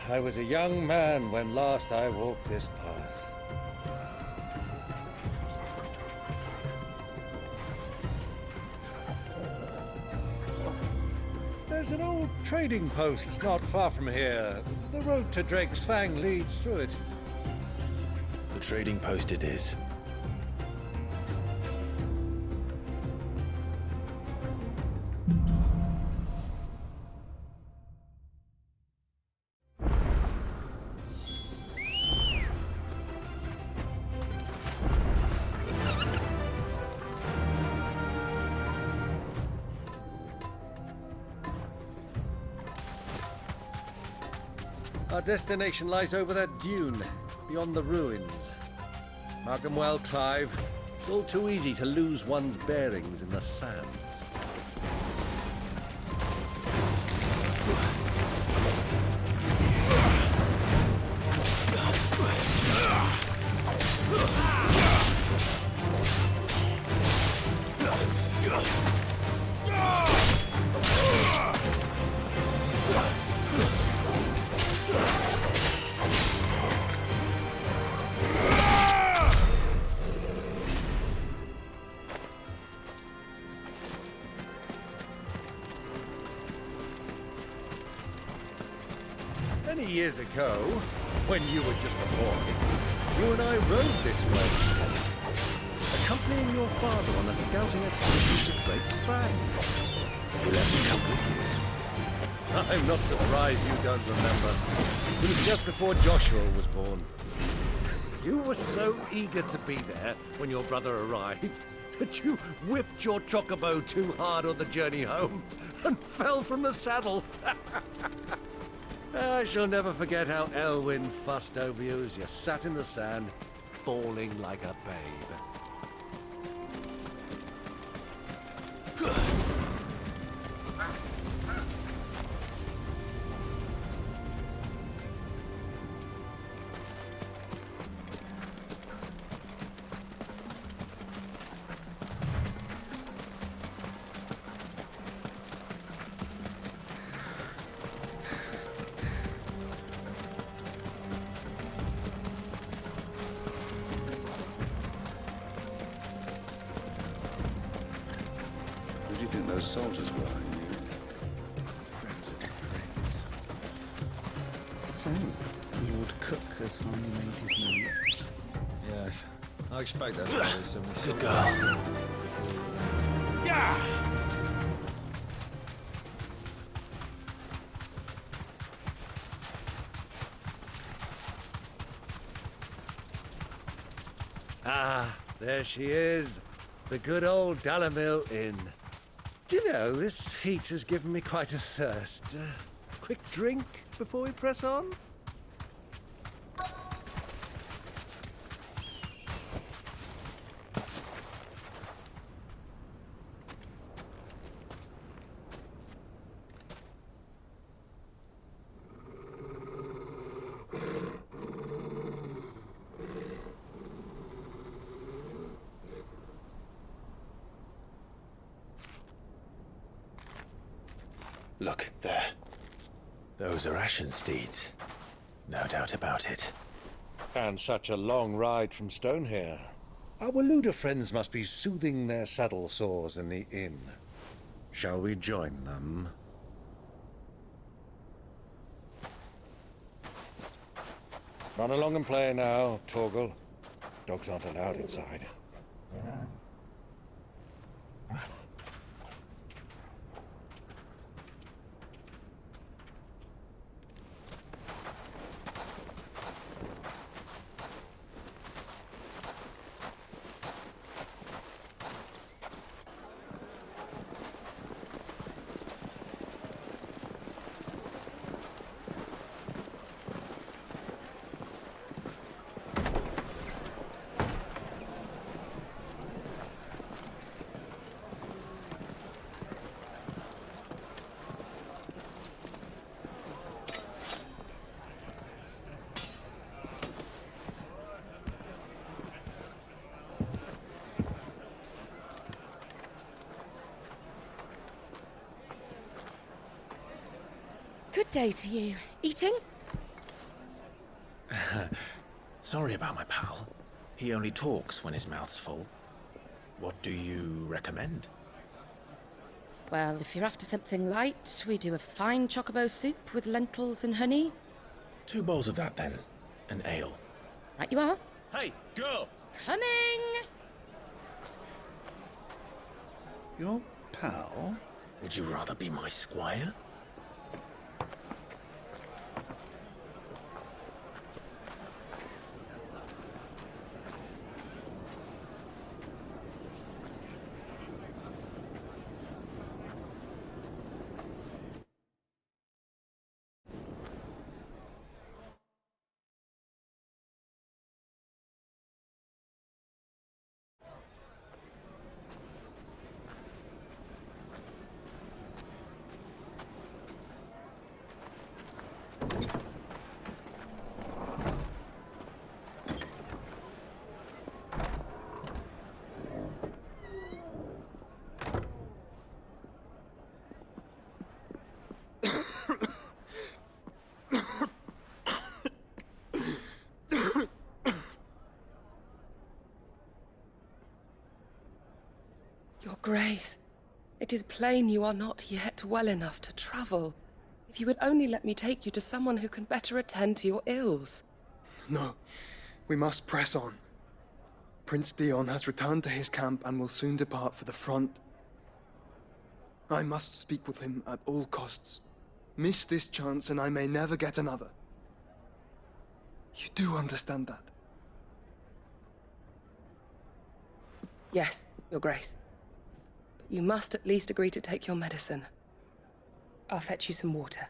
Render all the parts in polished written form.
I was a young man when last I walked this path. There's an old trading post not far from here. The road to Drake's Fang leads through it. The trading post it is. Our destination lies over that dune, beyond the ruins. Mark 'em well, Clive. It's all too easy to lose one's bearings in the sands. Many years ago, when you were just a boy, you and I rode this way together, accompanying your father on a scouting expedition to Drake's Fang. You let me come with you. I'm not surprised you don't remember. It was just before Joshua was born. You were so eager to be there when your brother arrived that you whipped your chocobo too hard on the journey home and fell from the saddle. I shall never forget how Elwyn fussed over you as you sat in the sand, bawling like a babe. Who do you think those soldiers were? So, Lord Cook has finally made his move. Yes, I expect that's probably some Good girl. Ah, there she is. The good old Dalamil Inn. Do you know, this heat has given me quite a thirst. Quick drink before we press on? Look, there. Those are Ashen steeds. No doubt about it. And such a long ride from Stonehair. Our Waluda friends must be soothing their saddle sores in the inn. Shall we join them? Run along and play now, Torgal. Dogs aren't allowed inside. Good day to you. Eating? Sorry about my pal. He only talks when his mouth's full. What do you recommend? Well, if you're after something light, we do a fine chocobo soup with lentils and honey. 2 bowls of that, then. An ale. Right you are. Hey, girl! Coming! Your pal? Would you rather be my squire? Your Grace, it is plain you are not yet well enough to travel. If you would only let me take you to someone who can better attend to your ills. No, we must press on. Prince Dion has returned to his camp and will soon depart for the front. I must speak with him at all costs. Miss this chance and I may never get another. You do understand that? Yes, Your Grace. But you must at least agree to take your medicine. I'll fetch you some water.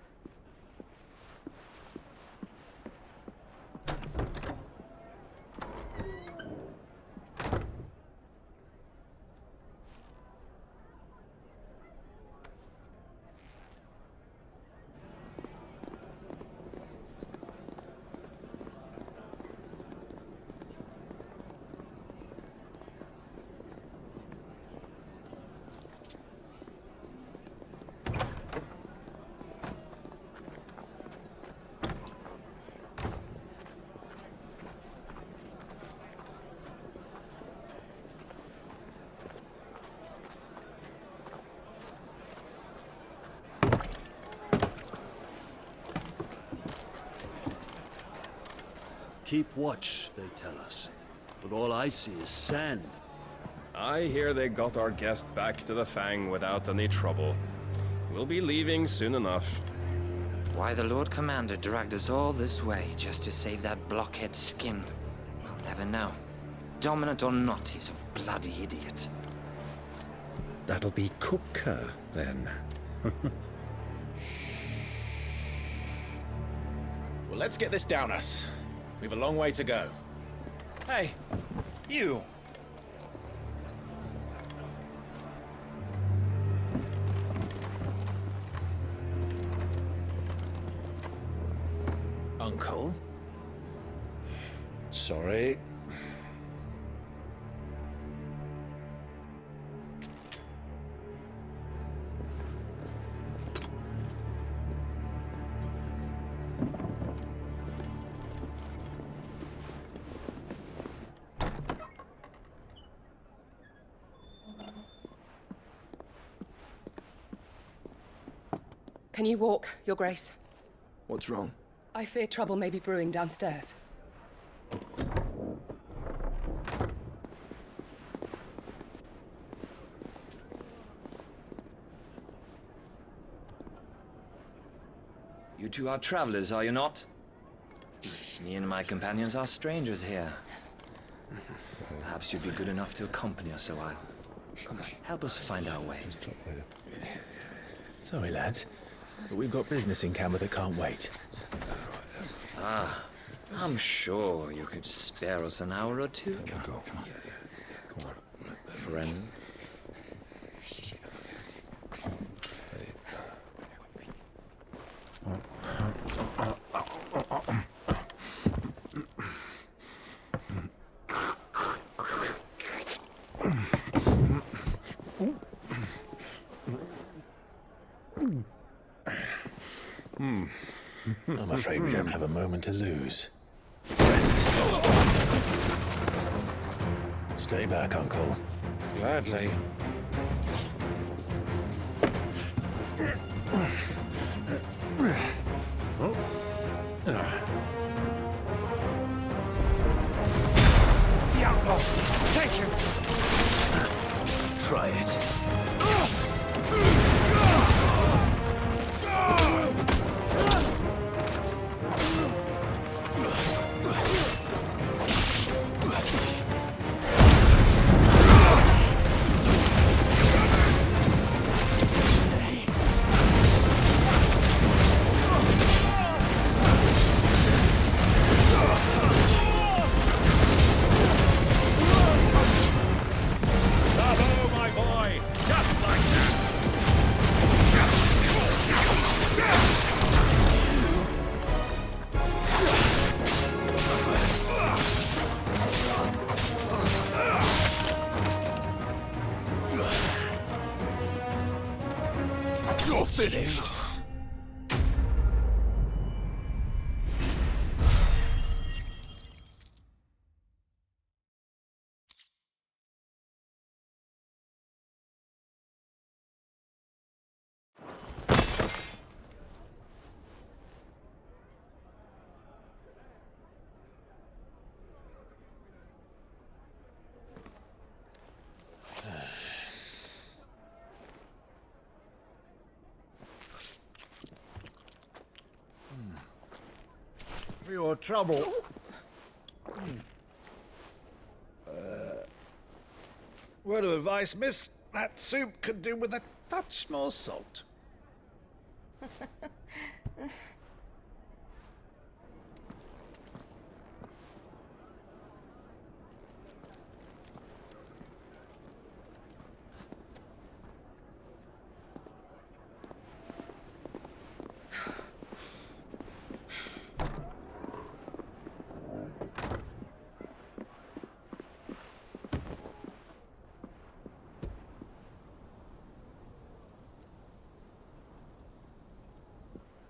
Keep watch, they tell us. But all I see is sand. I hear they got our guest back to the Fang without any trouble. We'll be leaving soon enough. Why the Lord Commander dragged us all this way just to save that blockhead skin, we'll never know. Dominant or not, he's a bloody idiot. That'll be Cooker, then. Well, let's get this down us. We've a long way to go. Hey, you! Uncle? Sorry. Can you walk, Your Grace? What's wrong? I fear trouble may be brewing downstairs. You two are travelers, are you not? Me and my companions are strangers here. Perhaps you'd be good enough to accompany us a while. Help us find our way. Sorry, lads, but we've got business in camera that can't wait. Ah, I'm sure you could spare us an hour or two. Come on. Friend. I'm afraid we don't have a moment to lose. Stay back, Uncle. Gladly. The outlaw! Take him! Try it. Bravo, my boy! Just like that! You're finished. For your trouble. Word of advice, miss. That soup could do with a touch more salt.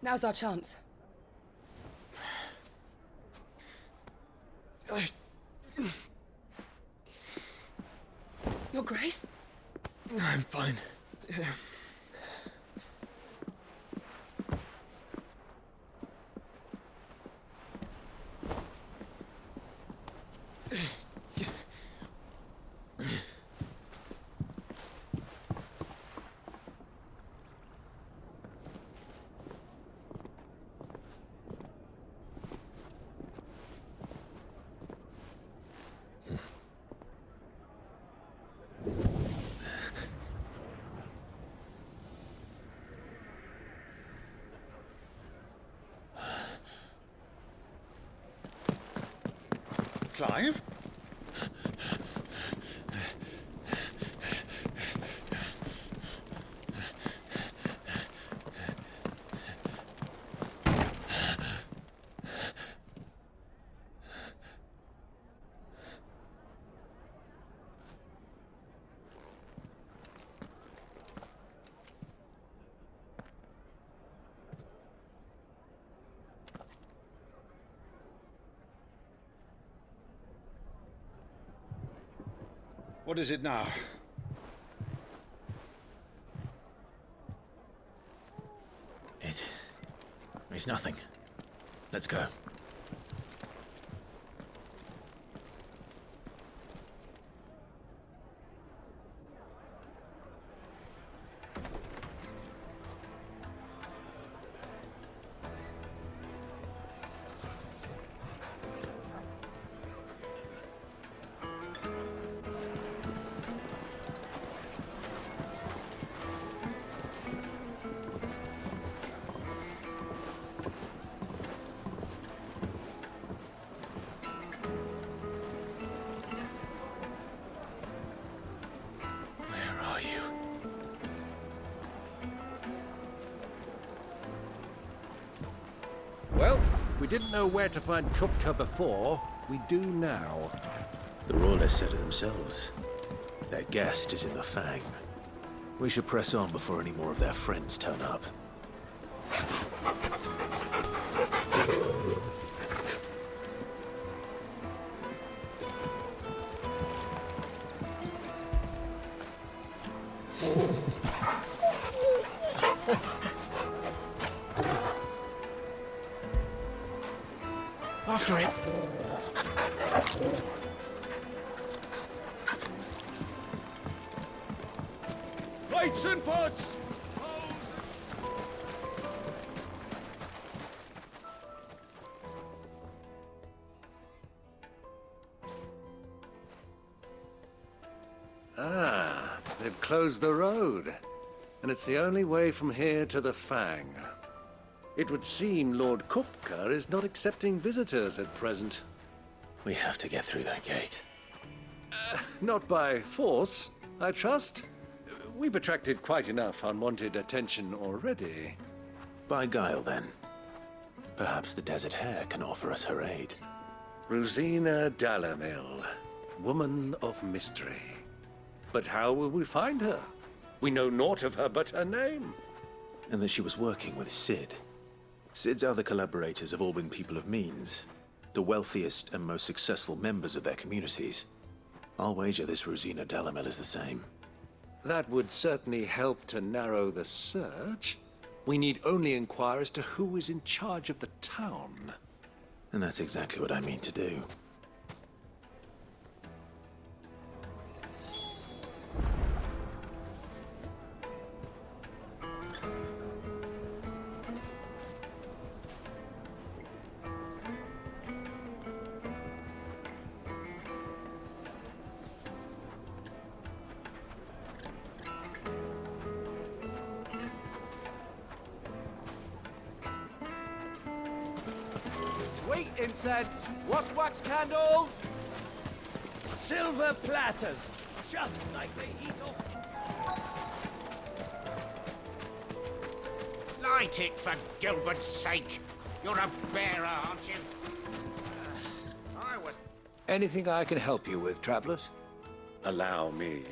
Now's our chance. Your Grace? I'm fine. Clive? What is it now? It's nothing. Let's go. Well, we didn't know where to find Kupka before. We do now. The Royalists said it themselves. Their guest is in the Fang. We should press on before any more of their friends turn up. after it! Lights and pots! Ah, they've closed the road. And it's the only way from here to the Fang. It would seem Lord Kupka is not accepting visitors at present. We have to get through that gate. Not by force, I trust. We've attracted quite enough unwanted attention already. By guile, then. Perhaps the Desert Hare can offer us her aid. Rosina Dalamil, woman of mystery. But how will we find her? We know naught of her but her name. And that she was working with Sid. Sid's other collaborators have all been people of means, the wealthiest and most successful members of their communities. I'll wager this Rosina Dalamil is the same. That would certainly help to narrow the search. We need only inquire as to who is in charge of the town. And that's exactly what I mean to do. Wheat incense, wasp wax candles, silver platters, just like the heat of... Light it, for Gilbert's sake. You're a bearer, aren't you? I was... Anything I can help you with, travelers? Allow me.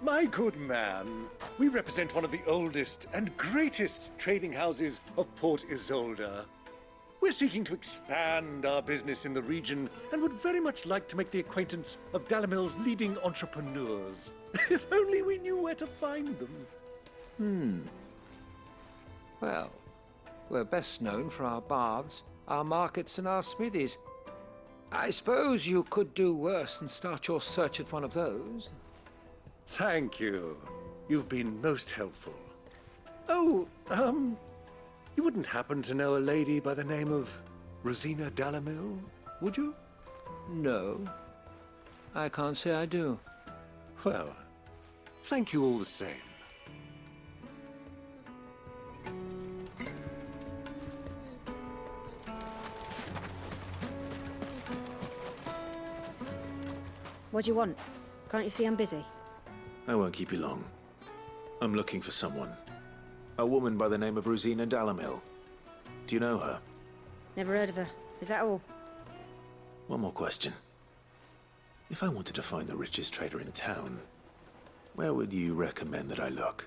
My good man, we represent one of the oldest and greatest trading houses of Port Isolde. We're seeking to expand our business in the region and would very much like to make the acquaintance of Dalamil's leading entrepreneurs. If only we knew where to find them. Well, we're best known for our baths, our markets, and our smithies. I suppose you could do worse than start your search at one of those. Thank you. You've been most helpful. Oh, you wouldn't happen to know a lady by the name of Rosina Dalamil, would you? No, I can't say I do. Well, thank you all the same. What do you want? Can't you see I'm busy? I won't keep you long. I'm looking for someone. A woman by the name of Rosina Dalamil. Do you know her? Never heard of her. Is that all? One more question. If I wanted to find the richest trader in town, where would you recommend that I look?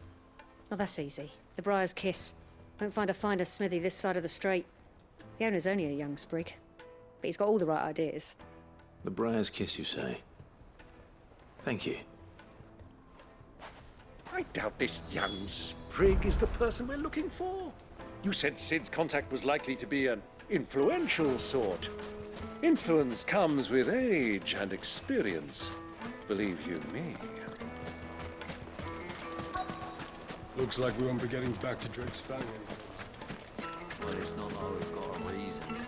Well, that's easy. The Briar's Kiss. Won't find a finer smithy this side of the strait. The owner's only a young sprig, but he's got all the right ideas. The Briar's Kiss, you say? Thank you. I doubt this young sprig is the person we're looking for. You said Sid's contact was likely to be an influential sort. Influence comes with age and experience, believe you me. Looks like we won't be getting back to Drake's Fang. Well, it's not like we've got a reason to.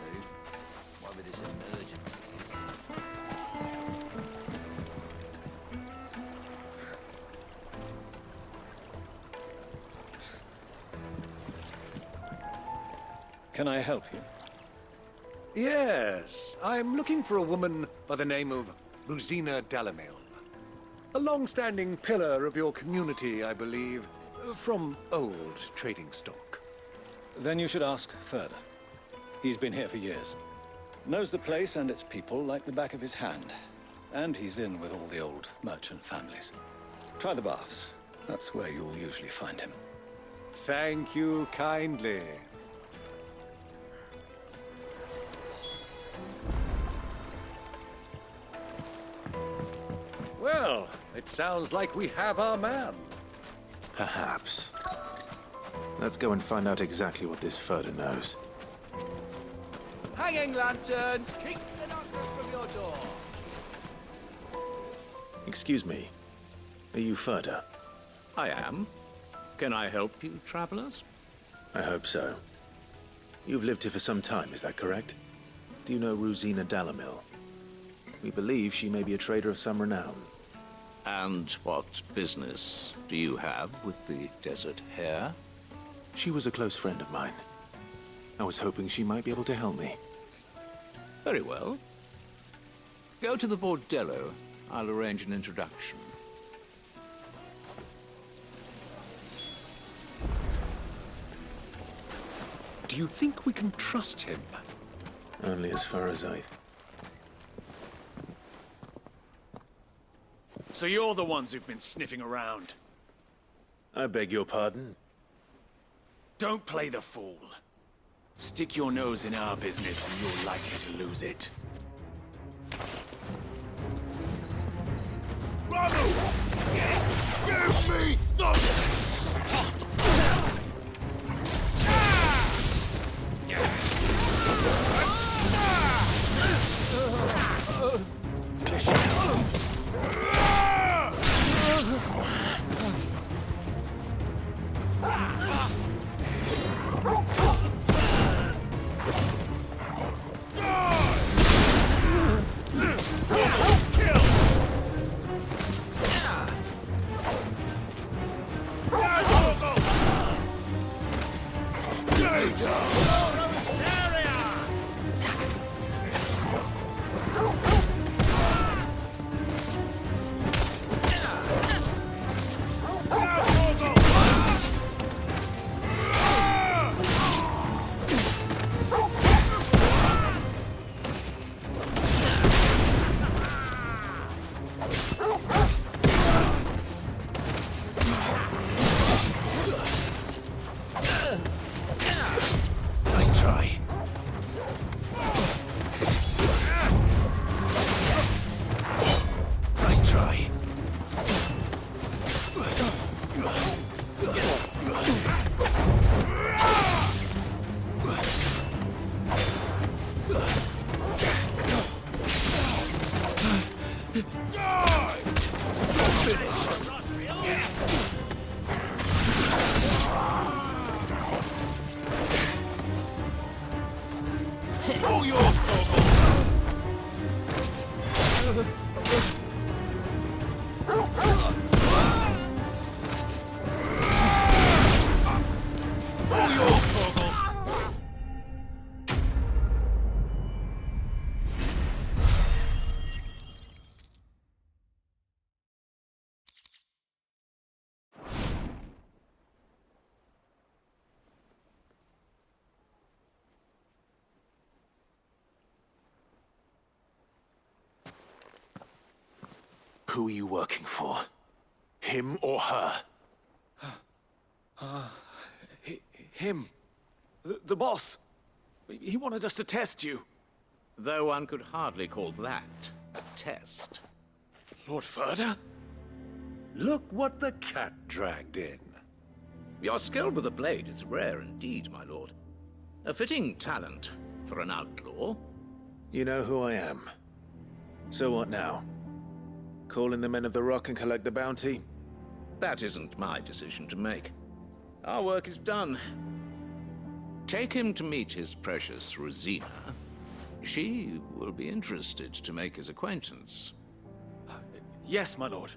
Why with this emergency? Can I help you? Yes, I'm looking for a woman by the name of Rosina Dalamil. A long-standing pillar of your community, I believe, from old trading stock. Then you should ask further. He's been here for years. Knows the place and its people like the back of his hand. And he's in with all the old merchant families. Try the baths. That's where you'll usually find him. Thank you kindly. Well, it sounds like we have our man. Perhaps. Let's go and find out exactly what this Furder knows. Hanging lanterns, keep the darkness from your door. Excuse me. Are you Ferda? I am. Can I help you, travelers? I hope so. You've lived here for some time, is that correct? Do you know Rosina Dalamil? We believe she may be a trader of some renown. And what business do you have with the desert hare? She was a close friend of mine. I was hoping she might be able to help me. Very well. Go to the bordello. I'll arrange an introduction. Do you think we can trust him? Only as far as So you're the ones who've been sniffing around. I beg your pardon? Don't play the fool. Stick your nose in our business and you're likely to lose it. Give me something! Nice try. Nice try. All yours, Torgal! All yours, Torgal! Who are you working for? Him or her? Him. The boss. He wanted us to test you. Though one could hardly call that a test. Lord Ferda? Look what the cat dragged in. Your skill with the blade is rare indeed, my lord. A fitting talent for an outlaw. You know who I am. So what now? Call in the men of the Rock and collect the bounty? That isn't my decision to make. Our work is done. Take him to meet his precious Rosina. She will be interested to make his acquaintance. Yes, my lord.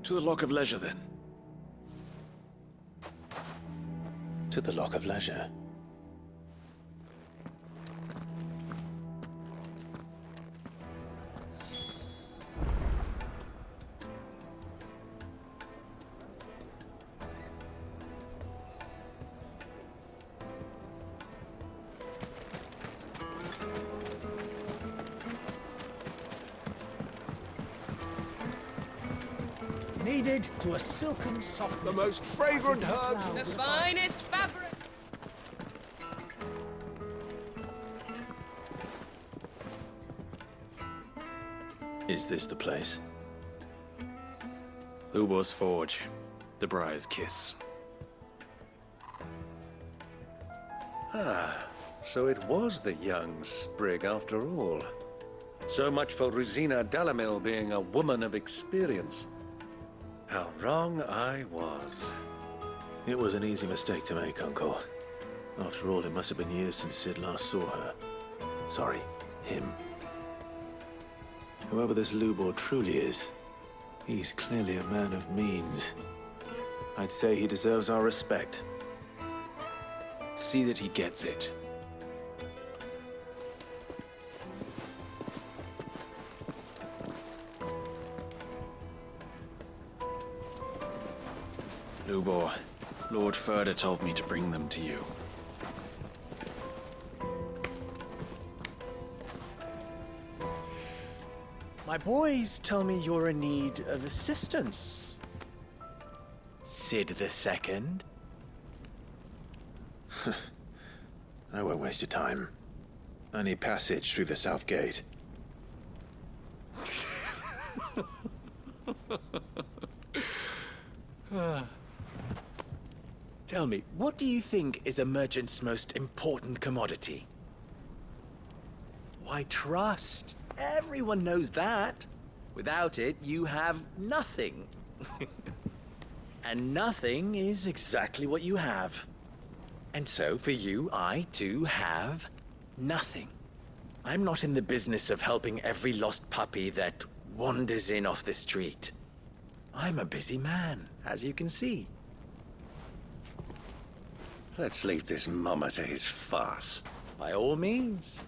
To the Lock of Leisure, then. To the Lock of Leisure. Kneaded to a silken softness. The most fragrant herbs The finest fabric. Is this the place? Ubor's Forge. The Briar's Kiss. So it was the young sprig after all. So much for Rosina Dalamil being a woman of experience. How wrong I was. It was an easy mistake to make, Uncle. After all, it must have been years since Sid last saw her. Sorry, him. Whoever this Lubor truly is, he's clearly a man of means. I'd say he deserves our respect. See that he gets it. Lubor, Lord Furder told me to bring them to you. My boys tell me you're in need of assistance. Sid the Second. I won't waste your time. I need passage through the south gate. Tell me, what do you think is a merchant's most important commodity? Why, trust. Everyone knows that. Without it, you have nothing. And nothing is exactly what you have. And so, for you, I, too, have nothing. I'm not in the business of helping every lost puppy that wanders in off the street. I'm a busy man, as you can see. Let's leave this mummer to his farce. By all means.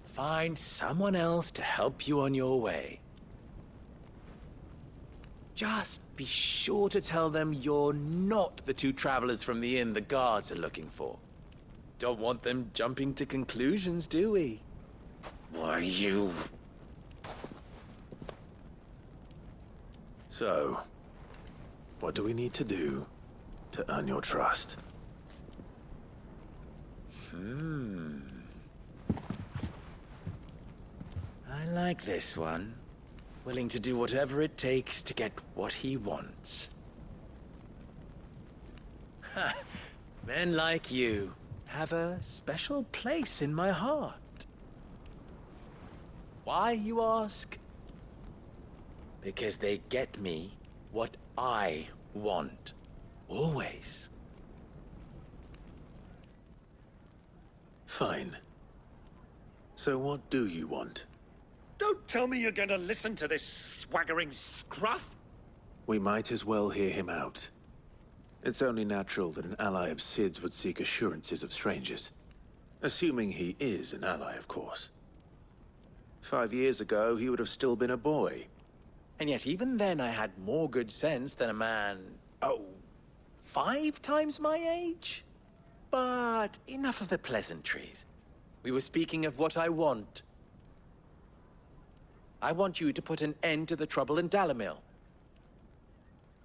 Find someone else to help you on your way. Just be sure to tell them you're not the two travelers from the inn the guards are looking for. Don't want them jumping to conclusions, do we? Why, you... So, what do we need to do to earn your trust? I like this one. Willing to do whatever it takes to get what he wants. Ha! Men like you have a special place in my heart. Why, you ask? Because they get me what I want. Always. Fine. So what do you want? Don't tell me you're going to listen to this swaggering scruff! We might as well hear him out. It's only natural that an ally of Sid's would seek assurances of strangers. Assuming he is an ally, of course. 5 years ago, he would have still been a boy. And yet even then I had more good sense than a man, 5 times my age? But enough of the pleasantries. We were speaking of what I want. I want you to put an end to the trouble in Dalamil.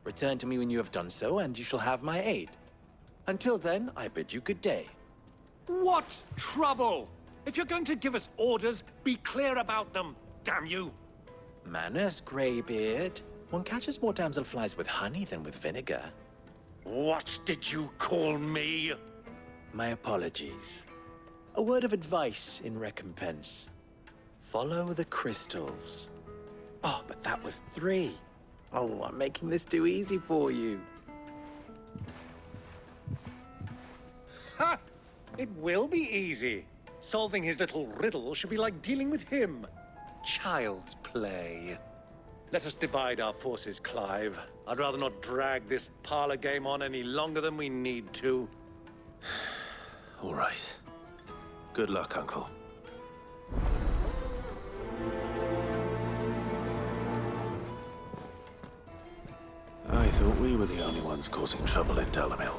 Return to me when you have done so, and you shall have my aid. Until then, I bid you good day. What trouble? If you're going to give us orders, be clear about them, damn you! Manners, Greybeard. One catches more damselflies with honey than with vinegar. What did you call me? My apologies. A word of advice in recompense. Follow the crystals. Oh, but that was 3. Oh, I'm making this too easy for you. Ha! It will be easy. Solving his little riddle should be like dealing with him. Child's play. Let us divide our forces, Clive. I'd rather not drag this parlor game on any longer than we need to. All right. Good luck, Uncle. I thought we were the only ones causing trouble in Dalamil.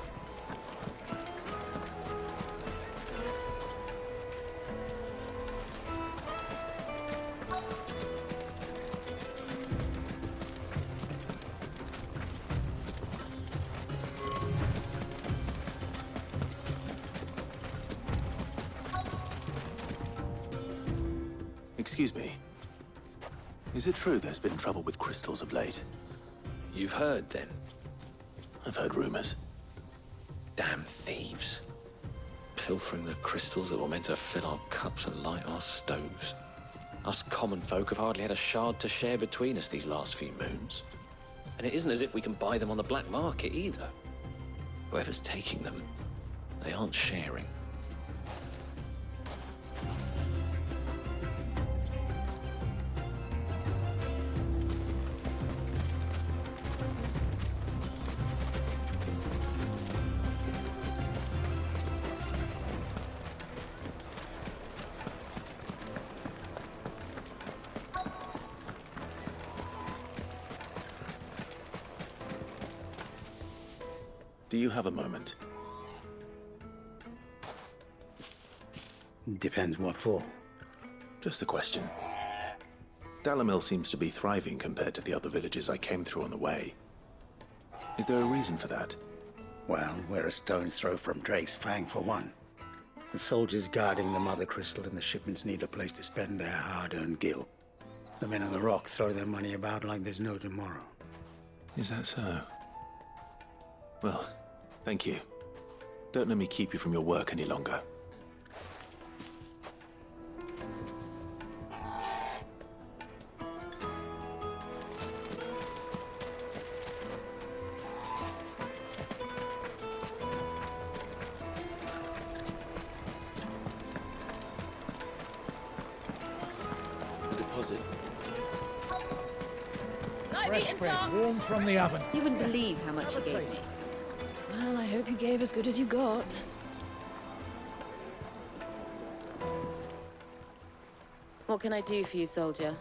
Excuse me. Is it true there's been trouble with crystals of late? You've heard, then? I've heard rumors. Damn thieves. pilfering the crystals that were meant to fill our cups and light our stoves. Us common folk have hardly had a shard to share between us these last few moons. And it isn't as if we can buy them on the black market either. Whoever's taking them, they aren't sharing. Do you have a moment? Depends what for. Just a question. Dalamil seems to be thriving compared to the other villages I came through on the way. Is there a reason for that? Well, we're a stone's throw from Drake's Fang, for one. The soldiers guarding the Mother Crystal and the shipments need a place to spend their hard-earned gil. The men of the Rock throw their money about like there's no tomorrow. Is that so? Well, thank you. Don't let me keep you from your work any longer. The deposit. Fresh bread, warm from the oven. You wouldn't believe how much he gave me. Well, I hope you gave as good as you got. What can I do for you, soldier?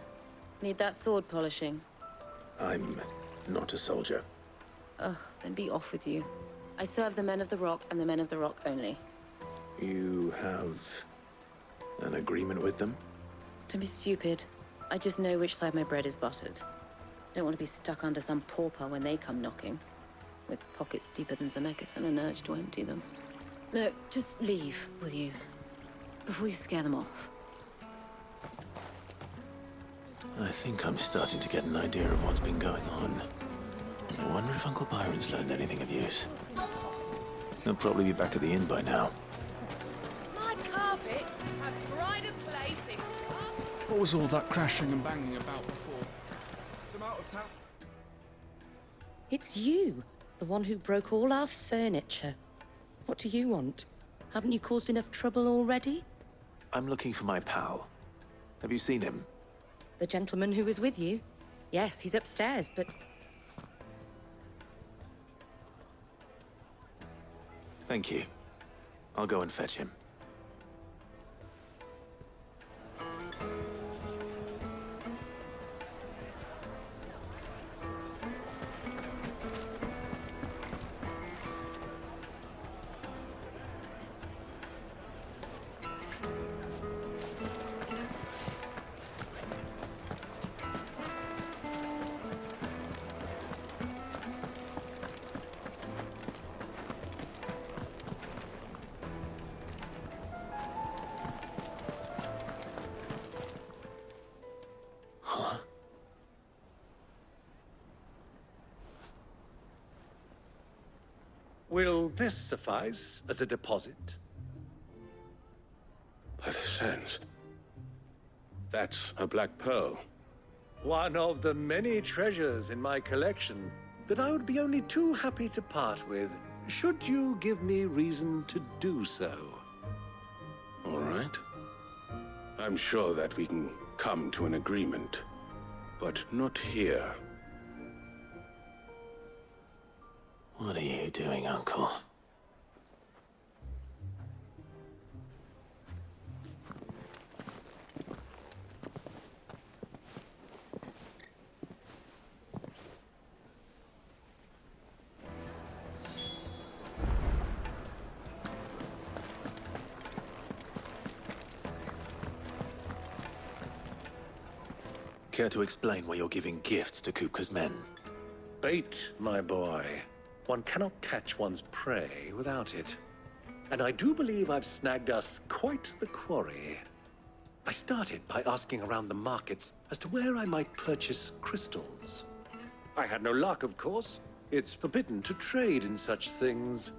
Need that sword polishing? I'm not a soldier. Ugh, then be off with you. I serve the men of the Rock and the men of the Rock only. You have an agreement with them? Don't be stupid. I just know which side my bread is buttered. Don't want to be stuck under some pauper when they come knocking. With pockets deeper than Zemeckis and an urge to empty them. No, just leave, will you? Before you scare them off. I think I'm starting to get an idea of what's been going on. I wonder if Uncle Byron's learned anything of use. He'll probably be back at the inn by now. My carpets have pride of place in What was all that crashing and banging about before? Some out of town. It's you, the one who broke all our furniture. What do you want? Haven't you caused enough trouble already? I'm looking for my pal. Have you seen him? The gentleman who was with you? Yes, he's upstairs, but... Thank you. I'll go and fetch him. Will this suffice as a deposit? By the sands. That's a black pearl. One of the many treasures in my collection that I would be only too happy to part with, should you give me reason to do so. All right. I'm sure that we can come to an agreement, but not here. What are you doing, Uncle? Care to explain why you're giving gifts to Kupka's men? Bait, my boy. One cannot catch one's prey without it. And I do believe I've snagged us quite the quarry. I started by asking around the markets as to where I might purchase crystals. I had no luck, of course. It's forbidden to trade in such things.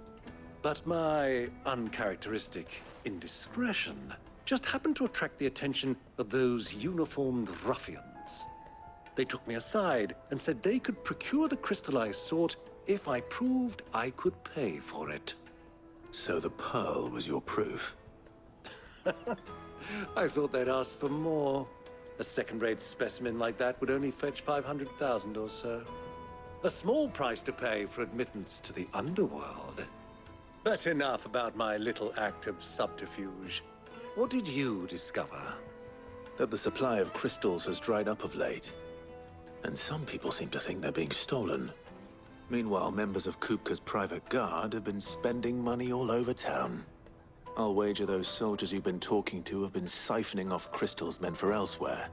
But my uncharacteristic indiscretion just happened to attract the attention of those uniformed ruffians. They took me aside and said they could procure the crystal I sought if I proved I could pay for it. So the pearl was your proof? I thought they'd ask for more. A second-rate specimen like that would only fetch 500,000 or so. A small price to pay for admittance to the underworld. But enough about my little act of subterfuge. What did you discover? That the supply of crystals has dried up of late. And some people seem to think they're being stolen. Meanwhile, members of Kupka's private guard have been spending money all over town. I'll wager those soldiers you've been talking to have been siphoning off crystals meant for elsewhere,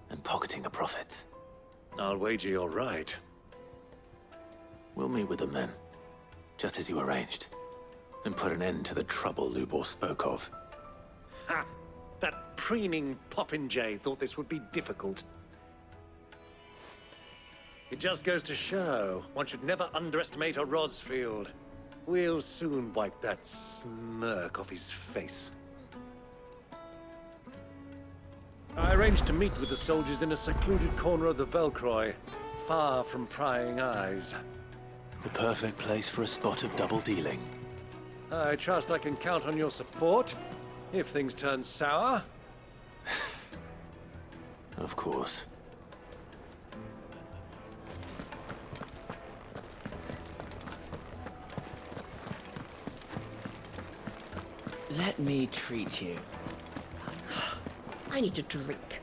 and pocketing the profits. I'll wager you're right. We'll meet with them then, just as you arranged, and put an end to the trouble Lubor spoke of. Ha! That preening popinjay thought this would be difficult. It just goes to show, one should never underestimate a Rosfield. We'll soon wipe that smirk off his face. I arranged to meet with the soldiers in a secluded corner of the Velcroy, far from prying eyes. The perfect place for a spot of double dealing. I trust I can count on your support, if things turn sour. Of course. Let me treat you. I need a drink.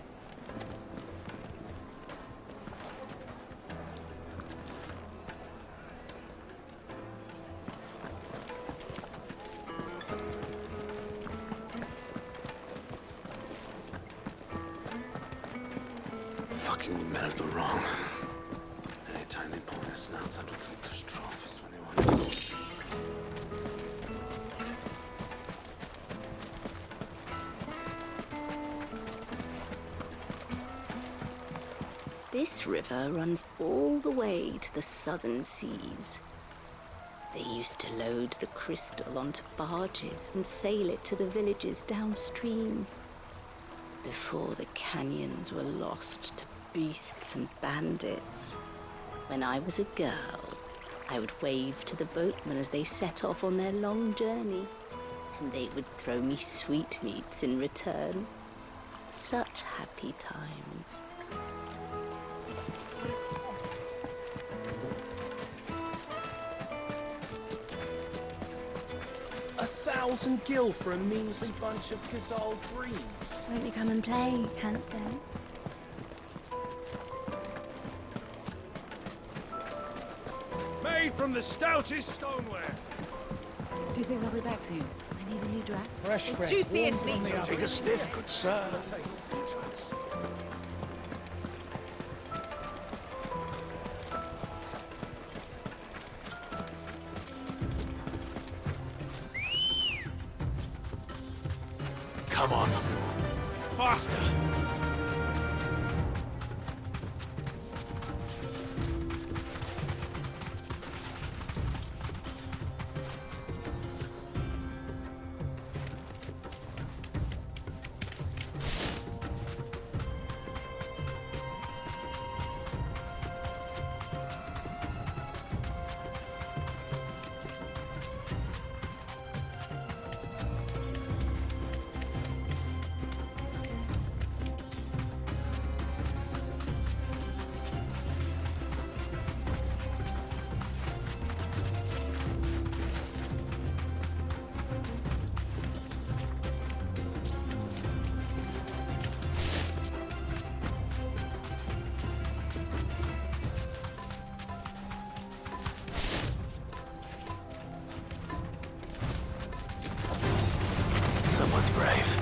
Fucking men of the wrong. Anytime they pull their snouts out of Kupka's trough is when they want to. This river runs all the way to the southern seas. They used to load the crystal onto barges and sail it to the villages downstream. Before the canyons were lost to beasts and bandits. When I was a girl, I would wave to the boatmen as they set off on their long journey, and they would throw me sweetmeats in return. Such happy times. 1,000 gil for a measly bunch of Kazal trees. Won't you come and play, handsome? Made from the stoutest stoneware. Do you think they'll be back soon? I need a new dress. Fresh bread. Juicy as warm from meat. the oven. Take a sniff, good sir. Come on. Faster! Someone's brave.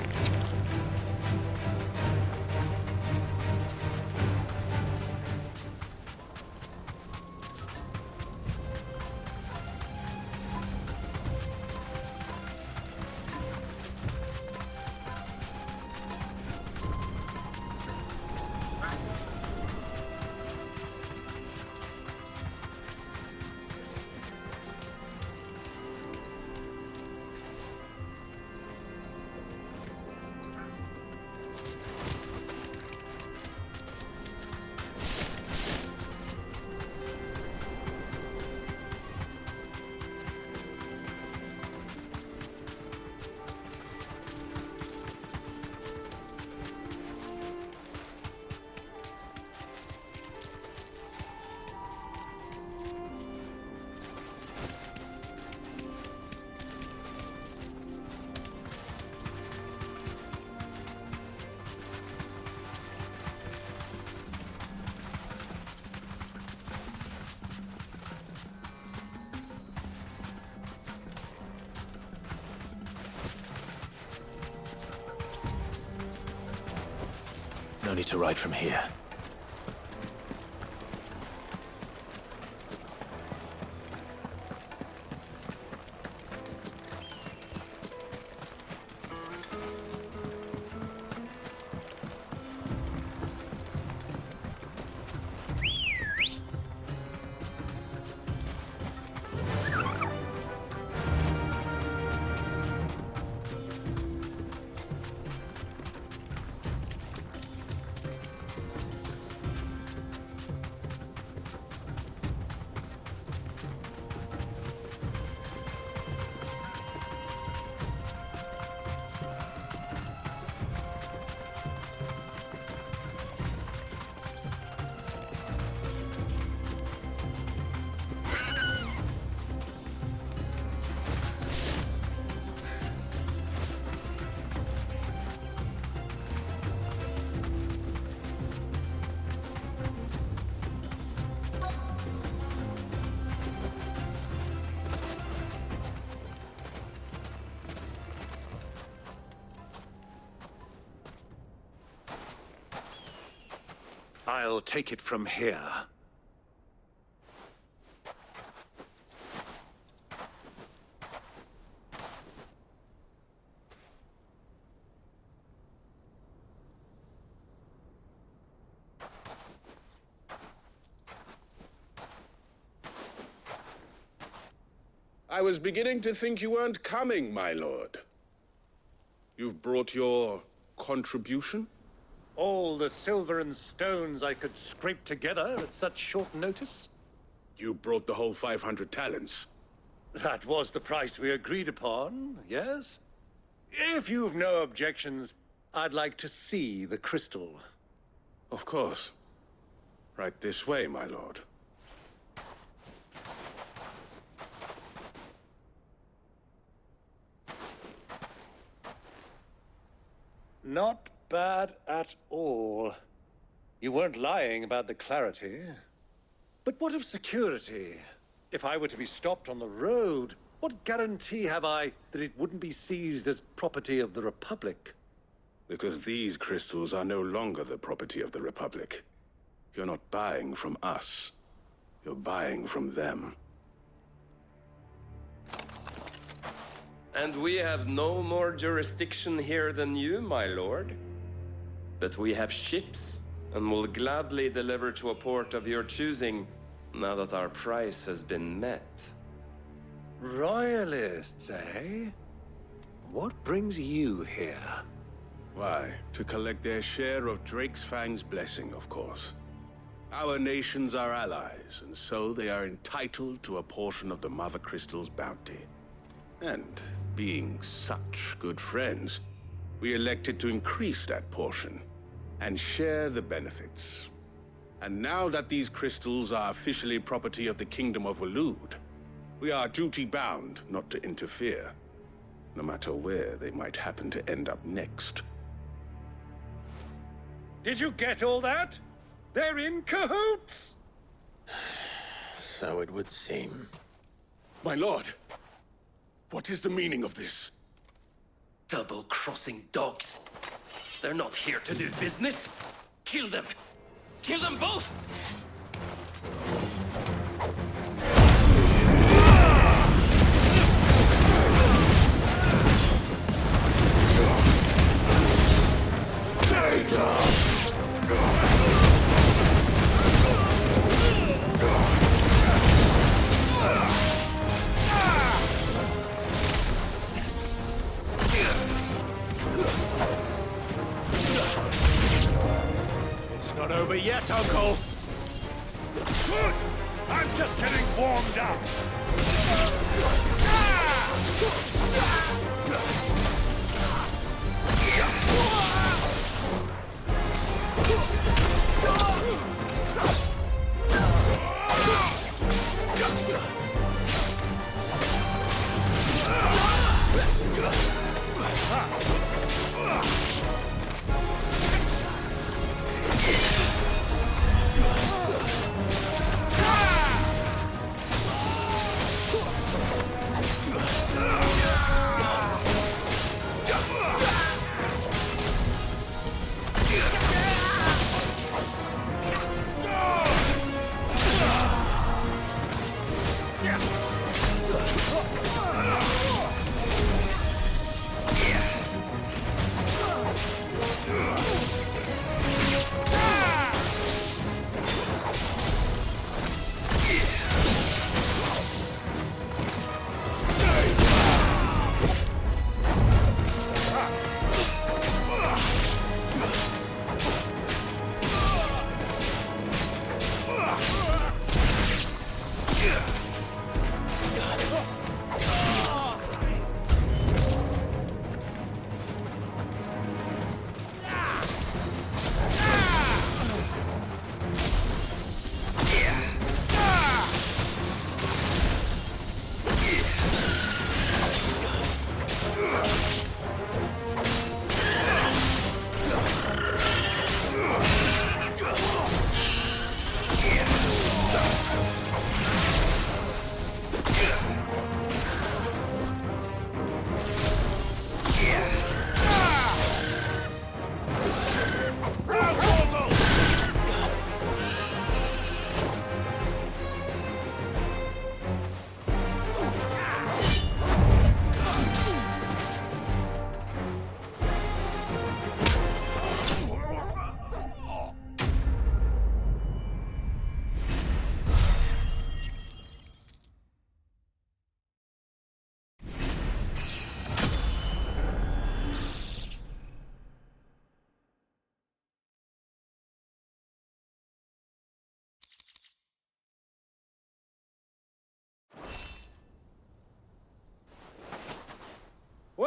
only to ride from here. I'll take it from here. I was beginning to think you weren't coming, my lord. You've brought your contribution? All the silver and stones I could scrape together at such short notice? You brought the whole 500 talents. That was the price we agreed upon, yes? If you've no objections, I'd like to see the crystal. Of course. Right this way, my lord. Not bad at all. You weren't lying about the clarity. But what of security? If I were to be stopped on the road, what guarantee have I that it wouldn't be seized as property of the Republic? Because these crystals are no longer the property of the Republic. You're not buying from us. You're buying from them. And we have no more jurisdiction here than you, my lord. But we have ships, and will gladly deliver to a port of your choosing, now that our price has been met. Royalists, eh? What brings you here? Why, to collect their share of Drake's Fang's blessing, of course. Our nations are allies, and so they are entitled to a portion of the Mother Crystal's bounty. And being such good friends, we elected to increase that portion and share the benefits. And now that these crystals are officially property of the Kingdom of Waloed, we are duty-bound not to interfere, no matter where they might happen to end up next. Did you get all that? They're in cahoots! So it would seem. My lord, what is the meaning of this? Double-crossing dogs. They're not here to do business. Kill them! Kill them both! Stay down! It's not over yet, Uncle! Good! I'm just getting warmed up!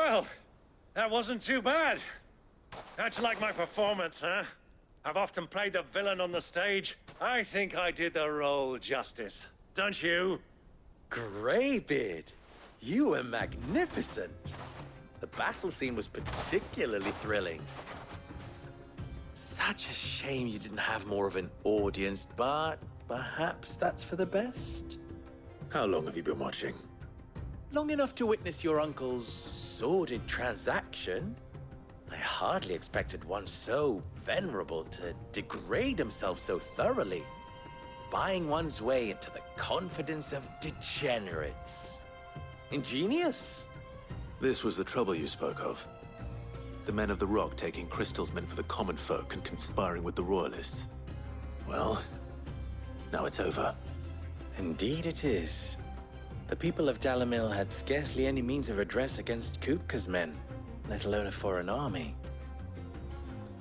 Well, that wasn't too bad. How'd you like my performance, huh? I've often played the villain on the stage. I think I did the role justice. Don't you? Greybeard, you were magnificent. The battle scene was particularly thrilling. Such a shame you didn't have more of an audience, but perhaps that's for the best. How long have you been watching? Long enough to witness your uncle's sordid transaction. I hardly expected one so venerable to degrade himself so thoroughly, buying one's way into the confidence of degenerates. Ingenious. This was the trouble you spoke of. The men of the Rock taking crystals meant for the common folk and conspiring with the Royalists. Well, now it's over. Indeed it is. The people of Dalamil had scarcely any means of redress against Kupka's men, let alone a foreign army.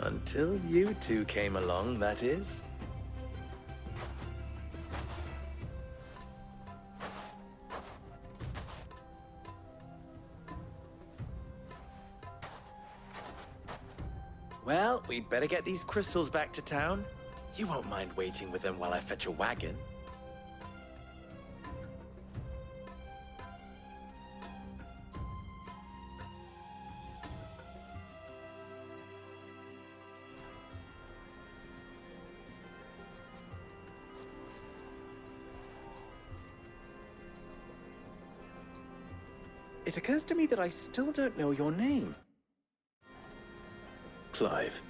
Until you two came along, that is. Well, we'd better get these crystals back to town. You won't mind waiting with them while I fetch a wagon. It occurs to me that I still don't know your name. Clive.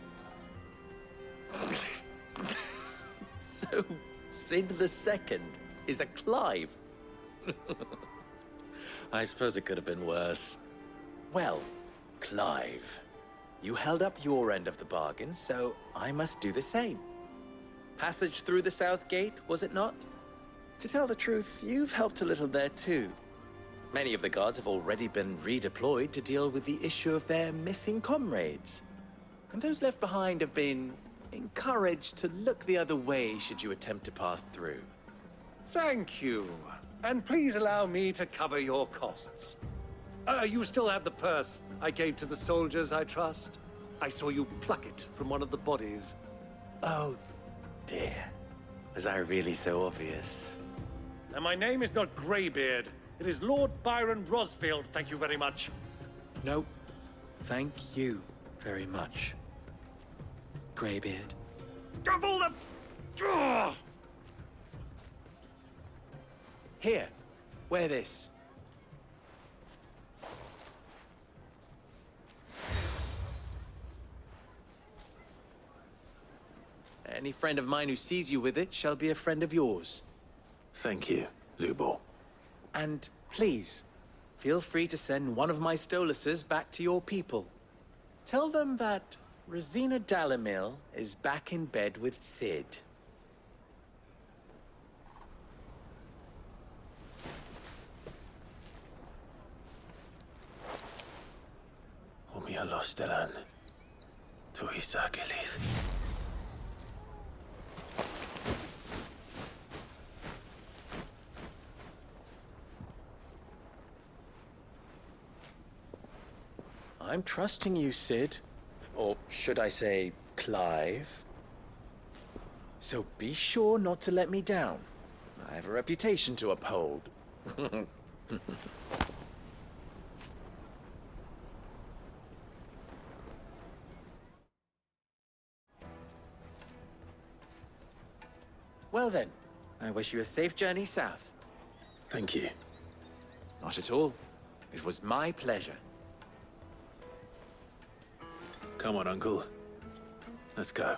So, Sid the Second is a Clive? I suppose it could have been worse. Well, Clive, you held up your end of the bargain, so I must do the same. Passage through the South Gate, was it not? To tell the truth, you've helped a little there too. Many of the guards have already been redeployed to deal with the issue of their missing comrades. And those left behind have been encouraged to look the other way should you attempt to pass through. Thank you. And please allow me to cover your costs. You still have the purse I gave to the soldiers, I trust? I saw you pluck it from one of the bodies. Oh, dear. Was I really so obvious? Now, my name is not Greybeard. It is Lord Byron Rosfield, thank you very much. No, thank you very much, Greybeard. Double the... Ugh! Here, wear this. Any friend of mine who sees you with it shall be a friend of yours. Thank you, Lubor. And please, feel free to send one of my Stoluses back to your people. Tell them that Rosina Dalamil is back in bed with Sid. Umia Lostelan. Tu Isagelis. I'm trusting you, Sid. Or should I say, Clive. So be sure not to let me down. I have a reputation to uphold. Well then, I wish you a safe journey south. Thank you. Not at all. It was my pleasure. Come on, Uncle. Let's go.